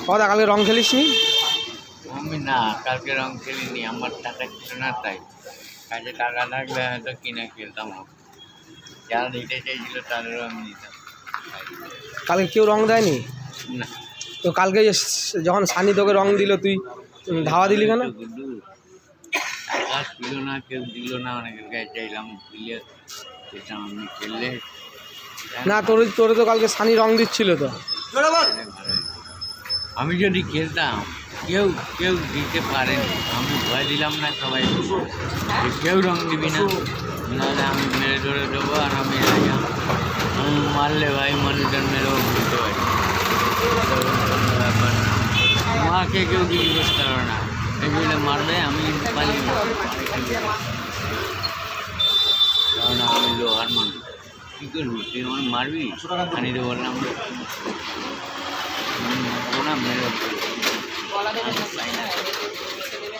কথা কালকে রং খেলিস নি? আমি না, কালকে রং খেলিনি, আমার টাকা ছিল না তাই। কাজে টাকা থাকলে হয়তো কিনে খেলতাম। যারা নিতে চাইছিল তাদেরও আমি দিতাম। কালকে কেউ রং দেয়নি? না। তো কালকে যখন সানি তোকে রং দিল তুই ধাওয়া দিলি কেন? টাকা ছিল না, কেউ দিল না, অনেকের কাছে চাইলাম, দিলে যেতাম আমি খেললে। না তোরে তো কালকে সানি রং দিচ্ছিল তো। আমি যদি খেলতাম কেউ কেউ দিতে পারেনি, আমি ভয় দিলাম না সবাই যে কেউ রং দিবি না, নাহলে আমি মেরে ধরে দেবো আর আমি রাজা। আমি মারলে ভাই মানুষজন মেরেও বুঝতে পারি ব্যাপার। মাকে কেউ কিছু করতে পারে না, এগুলো মারলে আমি পালিয়ে কারণ আমি লোহার মানুষ। কী করবি, তুই আমার মারবি? আনিতে বললাম না, মেরে